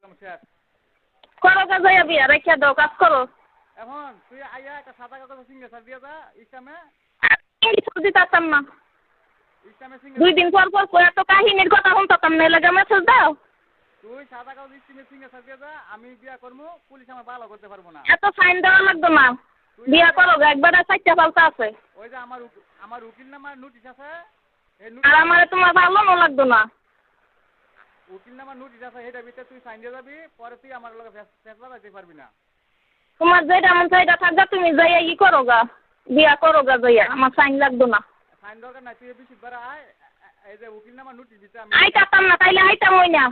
শেষ। করো গা যাইয়া বিয়া রেখে দাও কাজ করো। এখন তুই আইয়া একটা সাদা কাগজে সিগনেচার দিয়ে যা ইসলামে। মেসেজ দিতাম না। ইসলামে 2 সিগনেচার দিন পর পর এত কাহিনীর কথা শুনতাম না লাগে মেসেজ দাও। তুই সাদা কাগজ ইসলামে সিগনেচার দিয়ে যা আমি বিয়া করবো পুলিশ আমার ভালো করতে পারবো না। এত ফাইন দেওয়া লাগতো না। বিয়া করো গা একবার 4টা পাল্টা আছে। ওই যে আমার উকিল নামার নোটিশ আছে আর আমার তোমার ভালো না লাগতো না। উকিল নামার নোটিশ আছে সেটার ভিতরে তুই সাইন দিয়ে যাবি পরে তুই আমার লগে ফেসলা যাইতে পারবি না। তোমার যেটা মন চাইটা থাকবা তুমি যাইয়া করো গা বিয়া করো গা যাইয়া আমার সাইন লাগতো না। সাইন দরকার নাই তুই বৃহস্পতিবার আয় এই যে উকিল নামার নোটিশ দিতে আমি আইতাম না তাইলে আইতাম ওই না।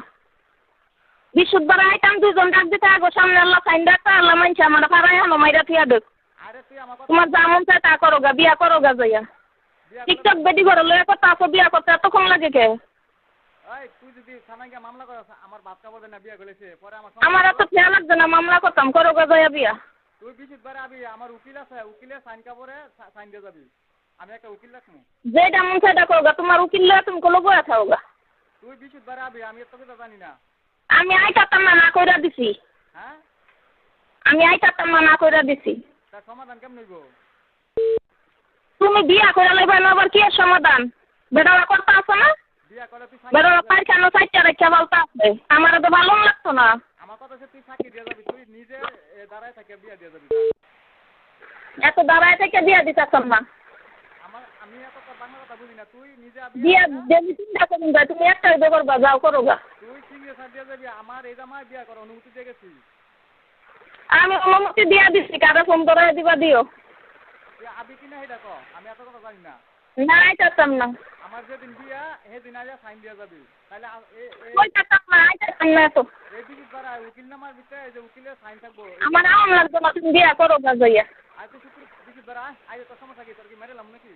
বৃহস্পতিবার আইতাম 2 জন ডাক দিতে আগো সামনে আল্লাহ সাইন ডাকতা আল্লাহ মানছে আমার ফারাই হানো মাইরা থিয়া দেখ। আরে তুই আমার কথা তোমার যা মন চাই তা করো গা বিয়া করো গা যাইয়া। টিকটক বেডি ঘরে লয়ে কথা আছে বিয়া করতে এতক্ষণ লাগে কে? ওই তুই যদি থানায় গিয়ে মামলা করস আমার বাপ কাপড় না বিয়া করেছে পরে আমার এত খেয়াল লাগছে না মামলা করতাম করো গা যাইয়া বিয়া। তুই বৃহস্পতিবার আবি আমার উকিল আছে উকিলের সাইন কাপড়ে সাইন দিয়ে যাবি আমি একটা উকিল রাখবো। যেটা মন চাই তা করো গা তোমার উকিল লয়ে তুমি কলো বয়া থাও গা। তুই বৃহস্পতিবার আবি আমি তোকে তো জানি না। আমি আইতাম না কইরা দিছি। হ্যাঁ আমি আইতাম না কইরা দিছি। তার সমাধান কেমন হইব? তুমি বিয়া কইরা লইবা না আবার কি সমাধান? বেড়ারা করতে আছে না? বিয়া করে তুই বেড়ারা পায়খানা সাইডটা রেখে বলতে আছে আমার তো ভালো লাগতো না। আমার কথা হচ্ছে তুই সাক্ষী দিয়ে যাবি তুই নিজে দাঁড়ায় থাকে বিয়া দিয়ে যাবি। এত দাঁড়ায় থেকে বিয়া দিতাম না। আমি এত বাংলা কথা বুঝি না তুই নিজে বিয়া দেবি চিন্তা করুন গা তুমি একটাই বেগর বা যাও করো গা। তুই সিগনেচার দিয়ে যাবি আমার এই জামায় বিয়া করার অনুমতি দিয়ে গেছি। আমি অনুমতি দিয়া দিছি কারে ফোন করে দিবা দিও। তুই আবি কিনা সেটা ক আমি এত কথা জানি না। না আইতাম না। আমার যেদিন বিয়া সেদিন আইয়া সাইন দিয়ে যাবি তাহলে আইতাম না এত। এই বৃহস্পতিবার উকিল নামার ভিতরে এই যে উকিলের সাইন থাকবো আমার আরাম লাগতো না তুমি বিয়া করো গা যাইয়া। আর তুই বৃহস্পতিবার আয় তোর সমস্যা কি তোর কি মেরে লাম নাকি?